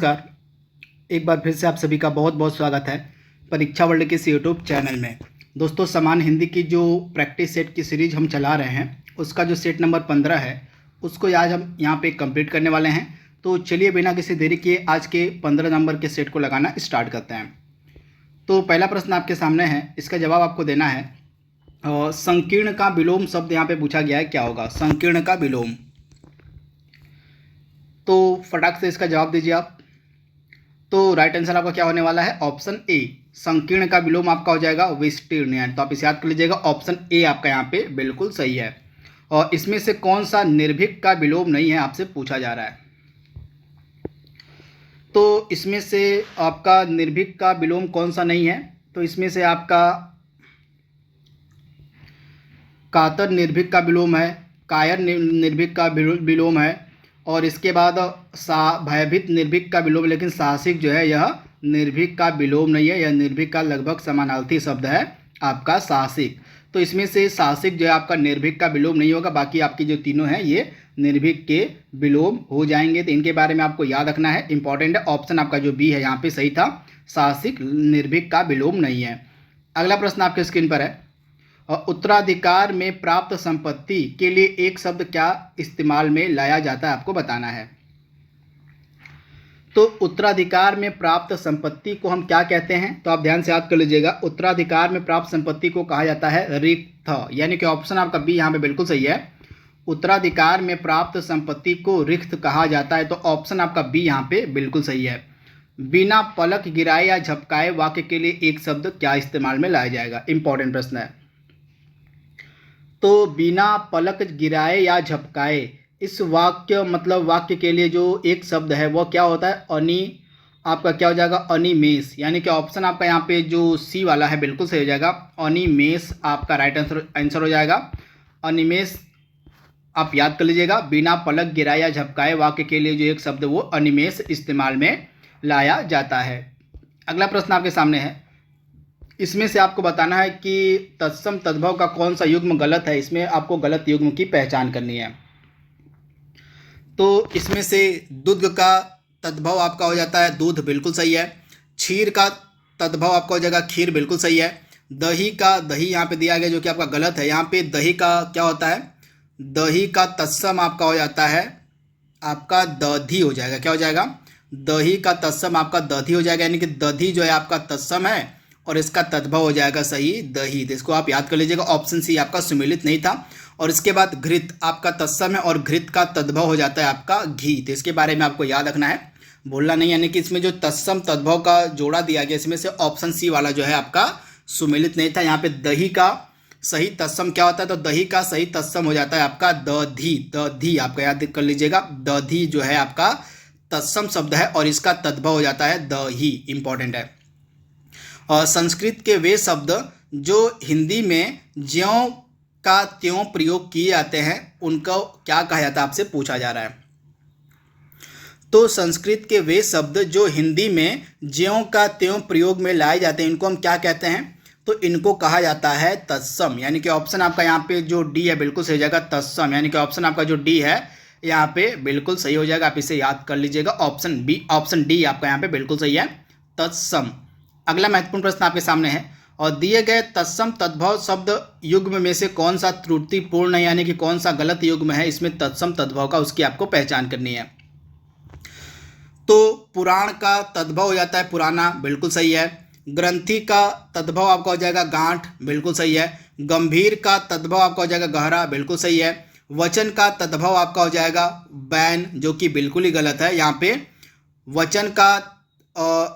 नमस्कार। एक बार फिर से आप सभी का बहुत बहुत स्वागत है परीक्षा वर्ल्ड के इस यूट्यूब चैनल में। दोस्तों, समान हिंदी की जो प्रैक्टिस सेट की सीरीज हम चला रहे हैं उसका जो सेट नंबर 15 है उसको आज हम यहाँ पे कंप्लीट करने वाले हैं। तो चलिए बिना किसी देरी किए आज के 15 नंबर के सेट को लगाना स्टार्ट करते हैं। तो पहला प्रश्न आपके सामने है, इसका जवाब आपको देना है। संकीर्ण का विलोम शब्द यहाँ पे पूछा गया है, क्या होगा संकीर्ण का विलोम। तो फटाक से इसका जवाब दीजिए आप। तो राइट आंसर आपका क्या होने वाला है, ऑप्शन ए। संकीर्ण का विलोम आपका हो जाएगा विस्तीर्ण। तो आप इसे याद कर लीजिएगा, ऑप्शन ए आपका यहाँ पे बिल्कुल सही है। और इसमें से कौन सा निर्भीक का विलोम नहीं है आपसे पूछा जा रहा है। तो इसमें से आपका निर्भीक का विलोम कौन सा नहीं है, तो इसमें से आपका कातर निर्भीक का विलोम है, कायर निर्भीक का विलोम है, और इसके बाद भयभीत निर्भीक का विलोम। लेकिन साहसिक जो है यह निर्भीक का विलोम नहीं है, यह निर्भीक का लगभग समानार्थी शब्द है आपका साहसिक। तो इसमें से साहसिक जो है आपका निर्भीक का विलोम नहीं होगा, बाकी आपकी जो तीनों हैं ये निर्भीक के विलोम हो जाएंगे। तो इनके बारे में आपको याद रखना है, इंपॉर्टेंट है। ऑप्शन आपका जो बी है यहाँ पे सही था, साहसिक निर्भीक का विलोम नहीं है। अगला प्रश्न आपके स्क्रीन पर है, उत्तराधिकार में प्राप्त संपत्ति के लिए एक शब्द क्या इस्तेमाल में लाया जाता है, आपको बताना है। तो उत्तराधिकार में प्राप्त संपत्ति को हम क्या कहते हैं, तो आप ध्यान से याद कर लीजिएगा। उत्तराधिकार में प्राप्त संपत्ति को कहा जाता है रिक्त, यानी कि ऑप्शन आपका बी यहाँ पे बिल्कुल सही है। उत्तराधिकार में प्राप्त संपत्ति को रिक्त कहा जाता है, तो ऑप्शन आपका बी यहाँ पे बिल्कुल सही है। बिना पलक गिराए या झपकाए वाक्य के लिए एक शब्द क्या इस्तेमाल में लाया जाएगा, इंपॉर्टेंट प्रश्न है। तो बिना पलक गिराए या झपकाए, इस वाक्य के लिए जो एक शब्द है वो क्या होता है, आपका क्या हो जाएगा अनिमेष। यानी कि ऑप्शन आपका यहाँ पे जो सी वाला है बिल्कुल सही हो जाएगा, अनिमेष आपका राइट आंसर हो जाएगा। अनिमेष आप याद कर लीजिएगा। बिना पलक गिराए या झपकाए वाक्य के लिए जो एक शब्द वो अनिमेष इस्तेमाल में लाया जाता है। अगला प्रश्न आपके सामने है, इसमें से आपको बताना है कि तत्सम तद्भव का कौन सा युग्म गलत है। इसमें आपको गलत युग्म की पहचान करनी है। तो इसमें से दूध का तद्भव आपका हो जाता है दूध, बिल्कुल सही है। क्षीर का तद्भव आपका हो जाएगा खीर, बिल्कुल सही है। दही का दही यहाँ पे दिया गया जो कि आपका गलत है। यहाँ पे दही का क्या होता है, दही का तत्सम आपका हो जाता है आपका दधी हो जाएगा। क्या हो जाएगा, दही का तत्सम आपका दधी हो जाएगा। यानी कि दधी जो है आपका तत्सम है और इसका तद्भव हो जाएगा सही दही। तो इसको आप याद कर लीजिएगा, ऑप्शन सी आपका सुमेलित नहीं था। और इसके बाद घृत आपका तत्सम है और घृत का तद्भव हो जाता है आपका घी। तो इसके बारे में आपको याद रखना है, भूलना नहीं। यानी कि इसमें जो तत्सम तद्भव का जोड़ा दिया गया इसमें से ऑप्शन सी वाला जो है आपका सुमेलित नहीं था। यहाँ पे दही का सही तत्सम क्या होता है, तो दही का सही तत्सम हो जाता है आपका दधी। दधी आपका याद कर लीजिएगा, दधी जो है आपका तत्सम शब्द है और इसका तद्भव हो जाता है दही, इंपॉर्टेंट है। और संस्कृत के वे शब्द जो हिंदी में ज्यों का त्यों प्रयोग किए जाते हैं उनको क्या कहा जाता है, आपसे पूछा जा रहा है। तो संस्कृत के वे शब्द जो हिंदी में ज्यों का त्यों प्रयोग में लाए जाते हैं इनको हम क्या कहते हैं, तो इनको कहा जाता है तत्सम। यानी कि ऑप्शन आपका यहाँ पे जो डी है बिल्कुल सही हो जाएगा, तत्सम। यानी कि ऑप्शन आपका जो डी है यहाँ पे बिल्कुल सही हो जाएगा, आप इसे याद कर लीजिएगा। ऑप्शन बी, ऑप्शन डी आपका यहाँ पे बिल्कुल सही है, तत्सम। अगला महत्वपूर्ण प्रश्न आपके सामने है, और दिए गए तत्सम तद्भव शब्द युग्म में से कौन सा त्रुटिपूर्ण है, यानी कि कौन सा गलत युग्म है इसमें तत्सम तद्भव का, उसकी आपको पहचान करनी है। तो पुराण का तद्भव हो जाता है पुराना, बिल्कुल सही है। ग्रंथि का तद्भव आपका हो जाएगा गांठ, बिल्कुल सही है। गंभीर का तद्भव आपका हो जाएगा गहरा, बिल्कुल सही है। वचन का तद्भव आपका हो जाएगा बैन, जो कि बिल्कुल ही गलत है। यहाँ पे वचन का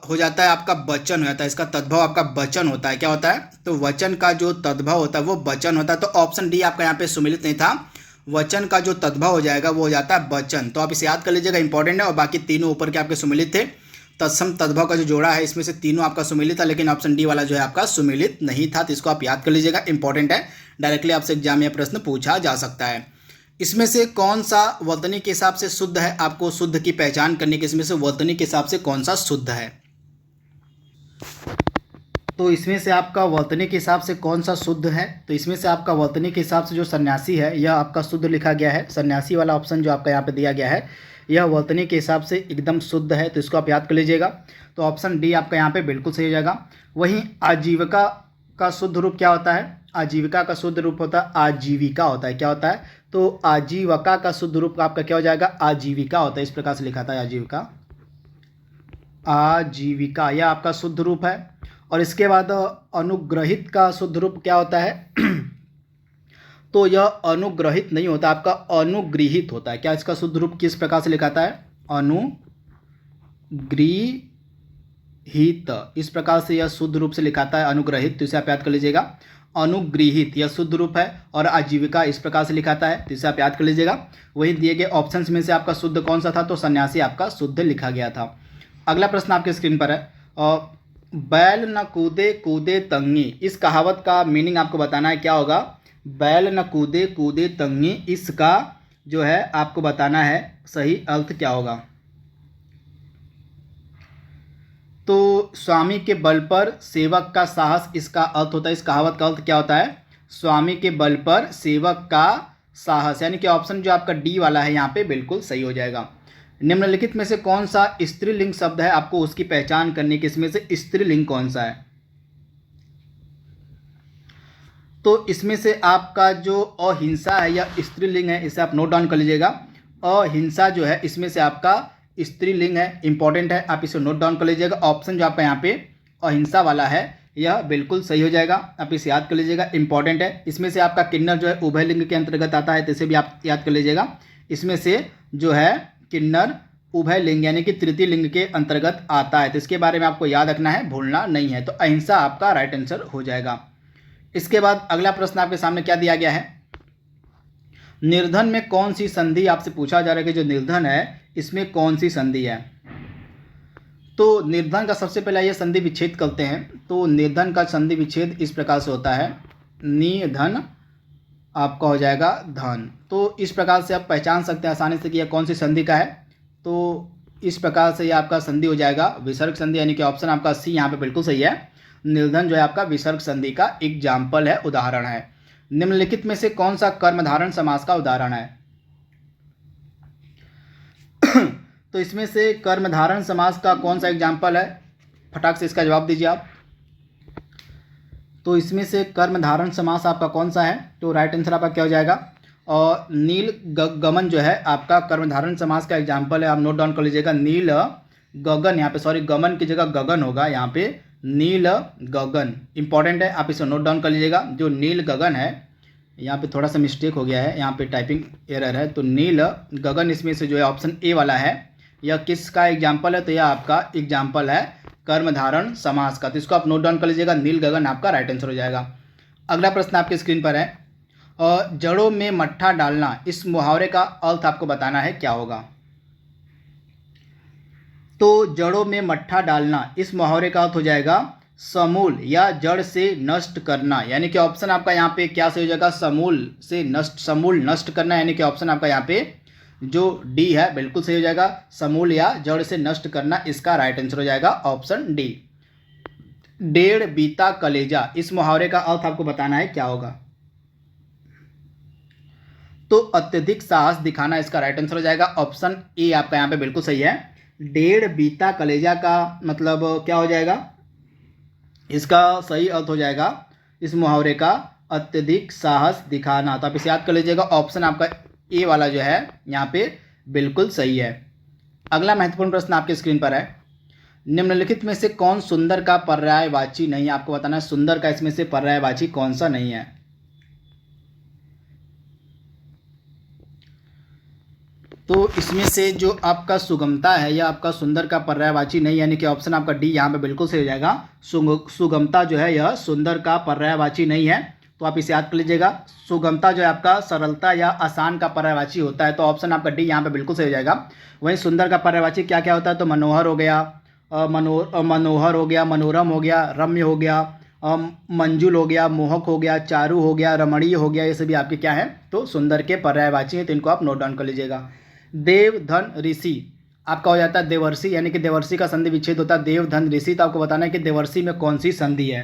हो जाता है आपका बचन हो जाता है, इसका तद्भव आपका बचन होता है। क्या होता है, तो वचन का जो तद्भव होता है वो बचन होता है। तो ऑप्शन डी आपका यहाँ पे सुमेलित नहीं था, वचन का जो तद्भव हो जाएगा वो हो जाता है बचन। तो आप इसे याद कर लीजिएगा, इंपॉर्टेंट है। और बाकी तीनों ऊपर के आपके सुमेलित थे। तत्सम तद्भव का जो जोड़ा है इसमें से तीनों आपका सुमेलित था, लेकिन ऑप्शन डी वाला जो है आपका सुमेलित नहीं था। तो इसको आप याद कर लीजिएगा, इंपॉर्टेंट है। डायरेक्टली आपसे एग्जाम में प्रश्न पूछा जा सकता है। इसमें से कौन सा वर्तनी के हिसाब से शुद्ध है, आपको शुद्ध की पहचान करने की। इसमें से वर्तनी के हिसाब से कौन सा शुद्ध है, तो इसमें से आपका वर्तनी के हिसाब से कौन सा शुद्ध है, तो इसमें से आपका वर्तनी के हिसाब से जो सन्यासी है यह आपका शुद्ध लिखा गया है। सन्यासी वाला ऑप्शन जो आपका यहाँ पे दिया गया है यह वर्तनी के हिसाब से एकदम शुद्ध है, तो इसको आप याद कर लीजिएगा। तो ऑप्शन डी आपका यहाँ पे बिल्कुल सही हो जाएगा। वहीं आजीविका का शुद्ध रूप क्या होता है? आजीविका का शुद्ध रूप होता है आजीविका होता है। क्या होता है? तो आजीविका का शुद्ध रूप आपका क्या हो जाएगा? आजीविका होता है। इस प्रकार से लिखा था आजीविका, आजीविका यह आपका शुद्ध रूप है। और इसके बाद अनुग्रहित का शुद्ध रूप क्या होता है? तो यह अनुग्रहित नहीं होता, आपका अनुगृहित होता है। क्या इसका शुद्ध रूप किस प्रकार से लिखाता है? अनुगृहित, इस प्रकार से यह शुद्ध रूप से लिखाता है अनुग्रहित, तो इसे आप याद कर लीजिएगा। अनुगृहित यह शुद्ध रूप है। और आजीविका इस प्रकार से लिखाता है, तो इसे आप याद कर लीजिएगा। वही दिए गए ऑप्शंस में से आपका शुद्ध कौन सा था? तो सन्यासी आपका शुद्ध लिखा गया था। अगला प्रश्न आपके स्क्रीन पर है, बैल न कूदे कूदे तंगी, इस कहावत का मीनिंग आपको बताना है क्या होगा? बैल न कूदे कूदे तंगी, इसका जो है आपको बताना है सही अर्थ क्या होगा। तो स्वामी के बल पर सेवक का साहस, इसका अर्थ होता है, इस कहावत का अर्थ क्या होता है? स्वामी के बल पर सेवक का साहस, यानी कि ऑप्शन जो आपका डी वाला है यहाँ पे बिल्कुल सही हो जाएगा। निम्नलिखित में से कौन सा स्त्रीलिंग शब्द है? आपको उसकी पहचान करने की, इसमें से स्त्रीलिंग कौन सा है? तो इसमें से आपका जो अहिंसा है या स्त्रीलिंग है, इसे आप नोट डाउन कर लीजिएगा। अहिंसा जो है इसमें से आपका स्त्रीलिंग है, इंपॉर्टेंट है, आप इसे नोट डाउन कर लीजिएगा। ऑप्शन जो आपका यहाँ पे अहिंसा वाला है यह बिल्कुल सही हो जाएगा, आप इसे याद कर लीजिएगा, इंपॉर्टेंट है। इसमें से आपका किन्नर जो है उभय लिंग के अंतर्गत आता है, तो इसे भी आप याद कर लीजिएगा। इसमें से जो है किन्नर उभय लिंग यानी कि तृतीय लिंग के अंतर्गत आता है, तो इसके बारे में आपको याद रखना है, भूलना नहीं है। तो अहिंसा आपका राइट आंसर हो जाएगा। इसके बाद अगला प्रश्न आपके सामने क्या दिया गया है? निर्धन में कौन सी संधि, आपसे पूछा जा रहा है कि जो निर्धन है इसमें कौन सी संधि है? तो निर्धन का सबसे पहले ये संधि विच्छेद करते हैं। तो निर्धन का संधि विच्छेद इस प्रकार से होता है, निधन आपका हो जाएगा धन। तो इस प्रकार से आप पहचान सकते हैं आसानी से कि यह कौन सी संधि का है। तो इस प्रकार से यह आपका संधि हो जाएगा विसर्ग संधि, यानी कि ऑप्शन आपका सी यहाँ पे बिल्कुल सही है। निर्धन जो है आपका विसर्ग संधि का एग्जाम्पल है, उदाहरण है। निम्नलिखित में से कौन सा कर्मधारण समास का उदाहरण है? तो इसमें से कर्मधारण समास का कौन सा एग्जाम्पल है? फटाक से इसका जवाब दीजिए आप। तो इसमें से कर्मधारण समास आपका कौन सा है? तो राइट आंसर आपका क्या हो जाएगा? और नील गगन जो है आपका कर्मधारण समास का एग्जाम्पल है, आप नोट डाउन कर लीजिएगा। नील गगन, यहाँ पे सॉरी गमन की जगह गगन होगा, यहाँ पे नील गगन इंपॉर्टेंट है, आप इसे नोट डाउन कर लीजिएगा। जो नील गगन है, यहाँ पे थोड़ा सा मिस्टेक हो गया है, यहाँ पे टाइपिंग एरर है। तो नील गगन इसमें से जो है ऑप्शन ए वाला है, यह किसका एग्जाम्पल है? तो यह आपका एग्जाम्पल है कर्मधारण समास का, तो इसको आप नोट डाउन कर लीजिएगा। नील गगन आपका राइट आंसर हो जाएगा। अगला प्रश्न आपके स्क्रीन पर है, जड़ों में मट्ठा डालना, इस मुहावरे का अर्थ आपको बताना है क्या होगा? तो जड़ों में मट्ठा डालना, इस मुहावरे का अर्थ हो जाएगा समूल या जड़ से नष्ट करना, यानी कि ऑप्शन आपका यहाँ पे क्या से हो जाएगा? समूल से नष्ट, समूल नष्ट करना, यानी कि ऑप्शन आपका यहाँ पे जो डी है बिल्कुल सही हो जाएगा। समूल या जड़ से नष्ट करना, इसका राइट आंसर हो जाएगा ऑप्शन डी। डेढ़ बीता कलेजा, इस मुहावरे का अर्थ आपको बताना है क्या होगा? तो अत्यधिक साहस दिखाना, इसका राइट आंसर हो जाएगा ऑप्शन ए आपका यहाँ पे बिल्कुल सही है। डेढ़ बीता कलेजा का मतलब क्या हो जाएगा? इसका सही अर्थ हो जाएगा इस मुहावरे का अत्यधिक साहस दिखाना, तो आप इसे याद कर लीजिएगा। ऑप्शन आपका ए वाला जो है यहाँ पे बिल्कुल सही है। अगला महत्वपूर्ण प्रश्न आपके स्क्रीन पर है, निम्नलिखित में से कौन सुंदर का पर्यायवाची नहीं है? आपको बताना है सुंदर का इसमें से पर्यायवाची कौन सा नहीं है। तो इसमें से जो आपका सुगमता है या आपका सुंदर का पर्यायवाची नहीं, यानी कि ऑप्शन आपका डी यहाँ पे बिल्कुल सही हो जाएगा। सुगमता जो है यह सुंदर का पर्यायवाची नहीं है, तो आप इसे याद कर लीजिएगा। सुगमता जो है आपका सरलता या आसान का पर्यायवाची होता है, तो ऑप्शन आपका डी यहाँ पे बिल्कुल सही हो जाएगा। वहीं सुंदर का पर्यायवाची क्या क्या होता है? तो मनोहर हो गया, मनोहर हो गया, मनोरम हो गया, रम्य हो गया, मंजुल हो गया, मोहक हो गया, चारू हो गया, रमणीय हो गया, ये सभी आपके क्या है? तो सुंदर के पर्यायवाची हैं, तो इनको आप नोट डाउन कर लीजिएगा। देव धन ऋषि आपका हो जाता है देवर्षि, यानी कि देवर्षि का संधि विच्छेद होता है देव धन ऋषि, तो आपको बताना है कि देवर्षि में कौन सी संधि है।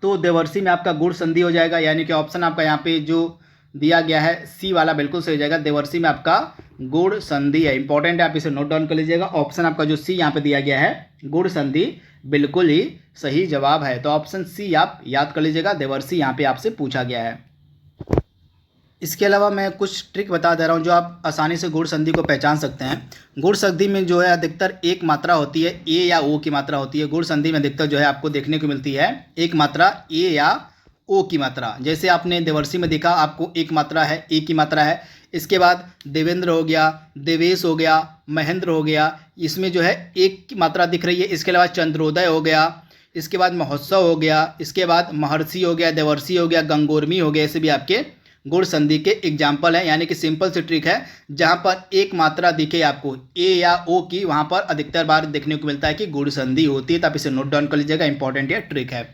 तो देवर्षि में आपका गुण संधि हो जाएगा, यानी कि ऑप्शन आपका यहाँ पे जो दिया गया है सी वाला बिल्कुल सही हो जाएगा। देवर्षि में आपका गुण संधि है, इंपॉर्टेंट है, आप इसे नोट डाउन कर लीजिएगा। ऑप्शन आपका जो सी यहाँ पे दिया गया है गुण संधि बिल्कुल ही सही जवाब है। तो ऑप्शन सी आप याद कर लीजिएगा, देवर्षि यहाँ पे आपसे पूछा गया है। इसके अलावा मैं कुछ ट्रिक बता दे रहा हूँ जो आप आसानी से गुण संधि को पहचान सकते हैं। गुण संधि में जो है अधिकतर एक मात्रा होती है, ए या ओ की मात्रा होती है। गुण संधि में अधिकतर जो है आपको देखने को मिलती है एक मात्रा ए या ओ की मात्रा। जैसे आपने देवर्षि में देखा आपको एक मात्रा है, ए की मात्रा है। इसके बाद देवेंद्र हो गया, देवेश हो गया, महेंद्र हो गया, इसमें जो है एक की मात्रा दिख रही है। इसके अलावा चंद्रोदय हो गया, इसके बाद महोत्सव हो गया, इसके बाद महर्षि हो गया, देवर्षि हो गया, गंगोर्मी हो गया। ऐसे भी आपके गुण संधि के एग्जाम्पल हैं, यानी कि सिंपल सी ट्रिक है। जहां पर एक मात्रा दिखे आपको ए या ओ की, वहां पर अधिकतर बार देखने को मिलता है कि गुण संधि होती है। तो आप इसे नोट डाउन कर लीजिएगा, इंपॉर्टेंट ये ट्रिक है।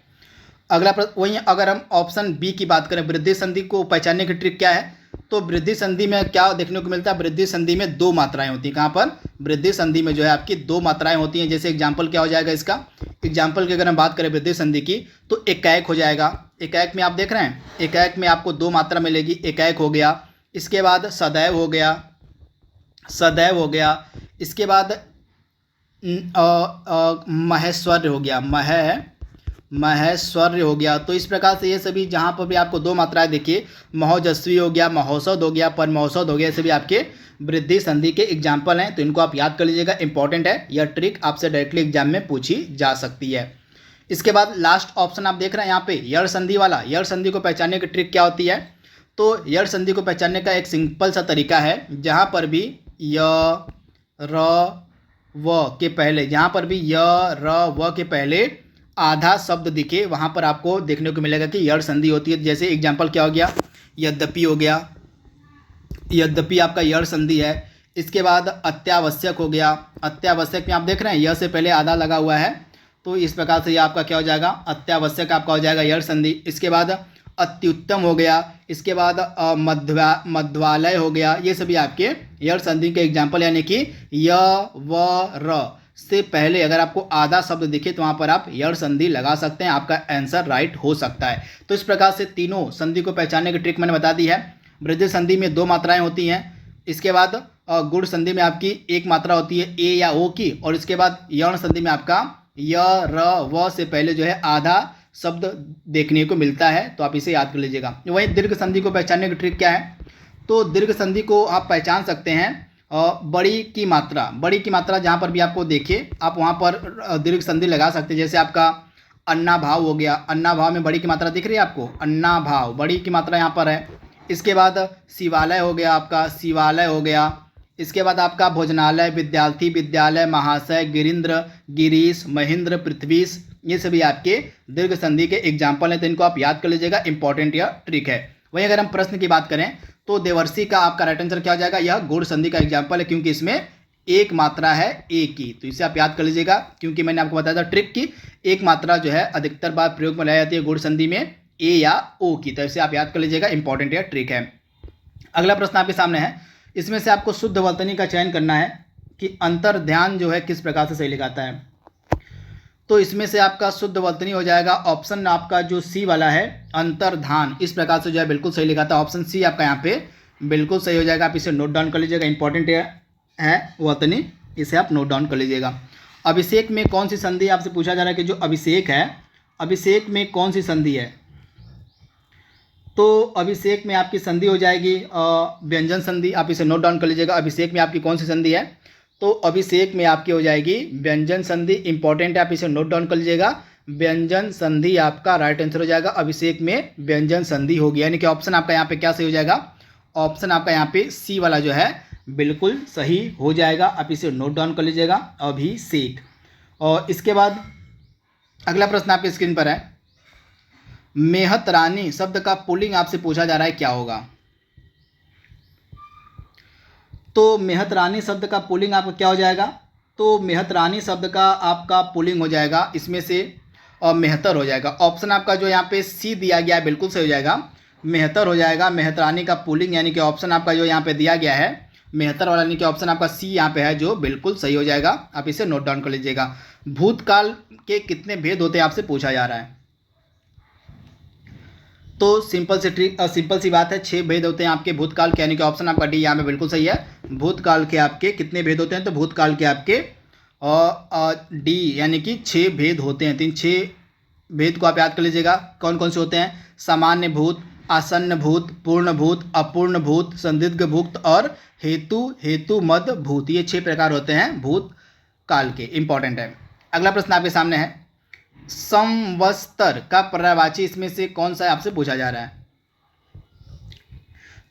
अगला प्रश्न वही, अगर हम ऑप्शन बी की बात करें, वृद्धि संधि को पहचानने की ट्रिक क्या है, तो वृद्धि संधि में क्या देखने को मिलता है, वृद्धि संधि में दो मात्राएं होती हैं। कहाँ पर, वृद्धि संधि में जो है आपकी दो मात्राएं होती हैं। जैसे एग्जाम्पल क्या हो जाएगा इसका, एग्जाम्पल की अगर हम बात करें वृद्धि संधि की, तो एकाएक हो जाएगा। एकाएक में आप देख रहे हैं, एकाएक में आपको दो मात्रा मिलेगी, एकाएक हो गया। इसके बाद सदैव हो गया, सदैव हो गया। इसके बाद महेश्वर्य हो गया, महेश्वर्य हो गया। तो इस प्रकार से ये सभी जहाँ पर भी आपको दो मात्राएं देखिए, महोजस्वी हो गया, महोषध हो गया, परमौषध हो गया, ये सभी आपके वृद्धि संधि के एग्जाम्पल हैं। तो इनको आप याद कर लीजिएगा, इंपॉर्टेंट है। यह ट्रिक आपसे डायरेक्टली एग्जाम में पूछी जा सकती है। इसके बाद लास्ट ऑप्शन आप देख रहे हैं यहाँ पे यड़ संधि वाला। यड़ संधि को पहचानने की ट्रिक क्या होती है, तो यड़ संधि को पहचानने का एक सिंपल सा तरीका है, जहाँ पर भी य र व के पहले, जहाँ पर भी य र व के पहले आधा शब्द दिखे, वहाँ पर आपको देखने को मिलेगा कि यड़ संधि होती है। जैसे एग्जाम्पल क्या हो गया, यद्यपि हो गया, यद्यपि आपका यड़ संधि है। इसके बाद अत्यावश्यक हो गया, अत्यावश्यक में आप देख रहे हैं य से पहले आधा लगा हुआ है, तो इस प्रकार से ये आपका क्या हो जाएगा, अत्यावश्यक आपका हो जाएगा यड़ संधि। इसके बाद अत्युत्तम हो गया, इसके बाद मध्वालय हो गया। ये सभी आपके यड़ संधि के एग्जाम्पल, यानी कि य व र से पहले अगर आपको आधा शब्द दिखे तो वहाँ पर आप यड़ संधि लगा सकते हैं, आपका आंसर राइट हो सकता है। तो इस प्रकार से तीनों संधि को पहचानने की ट्रिक मैंने बता दी है। वृद्धि संधि में दो मात्राएं होती हैं। इसके बाद गुण संधि में आपकी एक मात्रा होती है ए या ओ की, और इसके बाद यौन संधि में आपका य र व से पहले जो है आधा शब्द देखने को मिलता है। तो आप इसे याद कर लीजिएगा। वहीं दीर्घ संधि को पहचानने की ट्रिक क्या है, तो दीर्घ संधि को आप पहचान सकते हैं बड़ी की मात्रा, बड़ी की मात्रा जहाँ पर भी आपको देखिए आप वहाँ पर दीर्घ संधि लगा सकते हैं। जैसे आपका अन्ना भाव हो गया, अन्ना भाव में बड़ी की मात्रा दिख रही है आपको, अन्ना भाव बड़ी की मात्रा यहाँ पर है। इसके बाद शिवालय हो गया, आपका शिवालय हो गया। इसके बाद आपका भोजनालय, विद्यार्थी, विद्यालय, महाशय, गिरीन्द्र, गिरीश, महेंद्र, पृथ्वीश, ये सभी आपके दीर्घ संधि के एग्जाम्पल हैं। तो इनको आप याद कर लीजिएगा, इंपॉर्टेंट यह ट्रिक है। वहीं अगर हम प्रश्न की बात करें तो देवर्षि का आपका राइट आंसर क्या हो जाएगा, यह गुण संधि का एग्जाम्पल है, क्योंकि इसमें एक मात्रा है ए की। तो इसे आप याद कर लीजिएगा, क्योंकि मैंने आपको बताया था ट्रिक की एक मात्रा जो है अधिकतर बार प्रयोग में लाई जाती है गुण संधि में ए या ओ की। तो इसे आप याद कर लीजिएगा, इंपॉर्टेंट यह ट्रिक है। अगला प्रश्न आपके सामने है, इसमें से आपको शुद्ध वर्तनी का चयन करना है कि अंतर ध्यान जो है किस प्रकार से सही लिखाता है। तो इसमें से आपका शुद्ध वर्तनी हो जाएगा ऑप्शन आपका जो सी वाला है, अंतर्धान, इस प्रकार से जो है बिल्कुल सही लिखाता है। ऑप्शन सी आपका यहाँ पे बिल्कुल सही हो जाएगा। आप इसे नोट डाउन कर लीजिएगा, इंपॉर्टेंट है वर्तनी, इसे आप नोट डाउन कर लीजिएगा। अभिषेक में कौन सी संधि आपसे पूछा जा रहा है कि जो अभिषेक है, अभिषेक में कौन सी संधि है, तो अभिषेक में आपकी संधि हो जाएगी व्यंजन संधि। आप इसे नोट डाउन कर लीजिएगा, अभिषेक में आपकी कौन सी संधि है, तो अभिषेक में आपकी हो जाएगी व्यंजन संधि। इंपॉर्टेंट है, आप इसे नोट डाउन कर लीजिएगा, व्यंजन संधि आपका राइट आंसर हो जाएगा। अभिषेक में व्यंजन संधि होगी, यानी कि ऑप्शन आपका यहाँ पे क्या सही हो जाएगा, ऑप्शन आपका यहाँ पे सी वाला जो है बिल्कुल सही हो जाएगा। आप इसे नोट डाउन कर लीजिएगा, अभिषेक। और इसके बाद अगला प्रश्न आपके स्क्रीन पर है, मेहतरानी शब्द का पुल्लिंग आपसे पूछा जा रहा है, क्या होगा। तो मेहतरानी शब्द का पुल्लिंग आपका क्या हो जाएगा, तो मेहतरानी शब्द का आपका पुल्लिंग हो जाएगा इसमें से मेहतर हो जाएगा। ऑप्शन आपका जो यहाँ पे सी दिया गया है बिल्कुल सही हो जाएगा, मेहतर हो जाएगा। मेहतरानी का पुल्लिंग, यानी कि ऑप्शन आपका जो यहाँ पे दिया गया है मेहतर वाला, यानी कि ऑप्शन आपका सी यहाँ पे है जो बिल्कुल सही हो जाएगा। आप इसे नोट डाउन कर लीजिएगा। भूतकाल के कितने भेद होते हैं आपसे पूछा जा रहा है। तो सिंपल सी बात है, 6 भेद होते हैं आपके भूतकाल के, यानी कि ऑप्शन आपका डी यहाँ पे बिल्कुल सही है। भूतकाल के आपके कितने भेद होते हैं, तो भूतकाल के आपके डी यानी कि 6 भेद होते हैं। 6 भेद को आप याद कर लीजिएगा, कौन कौन से होते हैं। सामान्य भूत, आसन्न भूत, पूर्ण भूत, अपूर्ण भूत, संदिग्ध भूत और हेतु मद भूत। ये 6 प्रकार होते हैं भूत काल के, इंपॉर्टेंट है। अगला प्रश्न आपके सामने है, संवत्सर का पर्यायवाची इसमें से कौन सा आपसे पूछा जा रहा है।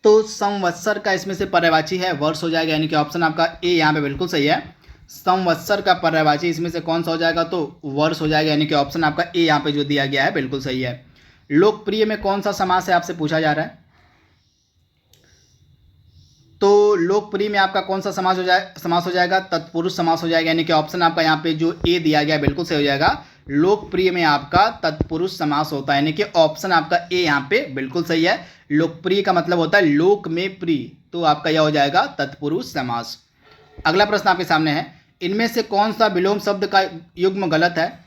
तो संवत्सर का इसमें से पर्यायवाची है वर्ष हो जाएगा, यानी कि ऑप्शन आपका ए यहाँ पे बिल्कुल सही है। संवत्सर का पर्यायवाची इसमें से कौन सा हो जाएगा, तो वर्ष हो जाएगा, यानी कि ऑप्शन आपका ए यहाँ पे जो दिया गया है बिल्कुल सही है। लोकप्रिय में कौन सा समास है आपसे पूछा जा रहा है। तो लोकप्रिय में आपका कौन सा समास हो जाएगा, तत्पुरुष समास हो जाएगा, यानी कि ऑप्शन आपका यहाँ पे जो ए दिया गया बिल्कुल सही हो जाएगा। लोकप्रिय में आपका तत्पुरुष समास होता है, यानी कि ऑप्शन आपका ए यहाँ पे बिल्कुल सही है। लोकप्रिय का मतलब होता है लोक में प्रिय, तो आपका यह हो जाएगा तत्पुरुष समास। अगला प्रश्न आपके सामने है, इनमें से कौन सा विलोम शब्द का युग्म गलत है।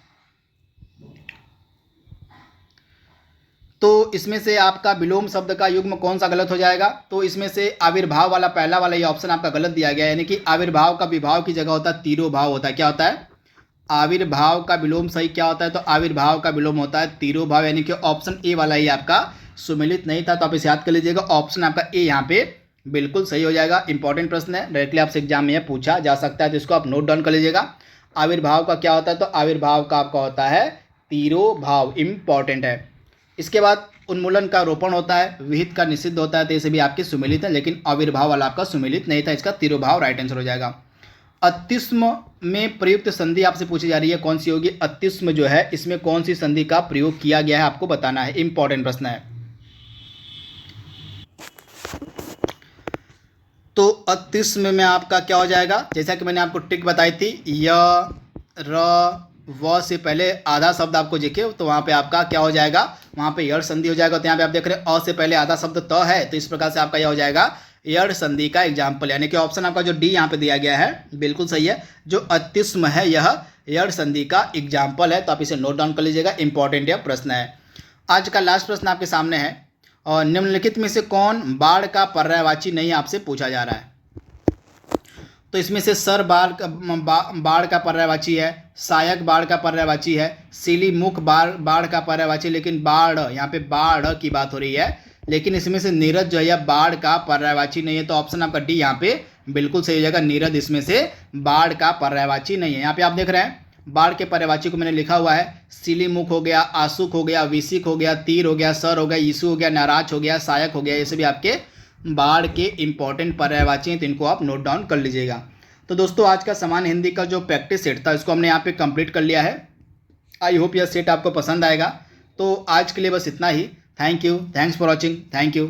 तो इसमें से आपका विलोम शब्द का युग्म कौन सा गलत हो जाएगा, तो इसमें से आविर्भाव वाला पहला वाला ये ऑप्शन आपका गलत दिया गया है, यानी कि आविर्भाव का विभाव की जगह होता है तिरोभाव होता है। क्या होता है, आविर्भाव का विलोम सही क्या होता है, तो आविर्भाव का विलोम होता है तिरोभाव, यानी कि ऑप्शन ए वाला ही आपका सुमिलित नहीं था, तो आप इसे याद कर लीजिएगा। ऑप्शन आपका ए यहाँ पे बिल्कुल सही हो जाएगा। इंपॉर्टेंट प्रश्न है, डायरेक्टली आपसे एग्जाम में पूछा जा सकता है, तो इसको आप नोट डाउन कर लीजिएगा। आविर्भाव का क्या होता है, तो आविर्भाव का आपका होता है तिरोभाव, इंपॉर्टेंट है। इसके बाद उन्मूलन का रोपण होता है, विहित का निषिद्ध होता है, तो ये सभी आपके सुमिलित है, लेकिन आविर्भाव वाला आपका सुमिलित नहीं था, इसका तिरोभाव राइट आंसर हो जाएगा। अत्युष्म में प्रयुक्त संधि आपसे पूछी जा रही है, कौन सी होगी। अत्युष्म जो है इसमें कौन सी संधि का प्रयोग किया गया है आपको बताना है, इंपॉर्टेंट प्रश्न है। तो अत्युष्म में आपका क्या हो जाएगा, जैसा कि मैंने आपको ट्रिक बताई थी, य र व से पहले आधा शब्द आपको दिखे तो वहाँ पे आपका क्या हो जाएगा, वहाँ पे यड़ संधि हो जाएगा। तो यहाँ पे आप देख रहे हैं अ से पहले आधा शब्द त है, तो इस प्रकार से आपका यह हो जाएगा यड़ संधि का एग्जाम्पल, यानी कि ऑप्शन आपका जो डी यहाँ पे दिया गया है बिल्कुल सही है। जो अत्युष्म है यह यड़ संधि का एग्जाम्पल है, तो आप इसे नोट डाउन कर लीजिएगा, इंपॉर्टेंट यह प्रश्न है। आज का लास्ट प्रश्न आपके सामने है, और निम्नलिखित में से कौन बाढ़ का पर्यायवाची नहीं आपसे पूछा जा रहा है। तो इसमें से सर बाढ़ का पर्यायवाची है, सहायक बाढ़ का पर्यायवाची है, सीली मुख बाढ़ का पर्यायवाची, लेकिन बाढ़ यहाँ पे बाढ़ की बात हो रही है, लेकिन इसमें से नीरद जो है बाढ़ का पर्यायवाची नहीं है, तो ऑप्शन आपका डी यहाँ पे बिल्कुल सही हो जाएगा। नीरद इसमें से बाढ़ का पर्यायवाची नहीं है। यहाँ पे आप देख रहे हैं बाढ़ के पर्यायवाची को मैंने लिखा हुआ है, सीली मुख हो गया, आसुक हो गया, विसिक हो गया, तीर हो गया, सर हो गया, यीशु हो गया, नाराज हो गया, सहायक हो गया, ये सभी आपके बाढ़ के इंपॉर्टेंट पर्यायवाची हैं, तो इनको आप नोट डाउन कर लीजिएगा। तो दोस्तों आज का सामान्य हिंदी का जो प्रैक्टिस सेट था इसको हमने यहाँ पे कंप्लीट कर लिया है। आई होप यह सेट आपको पसंद आएगा। तो आज के लिए बस इतना ही। Thank you, thanks for watching, thank you.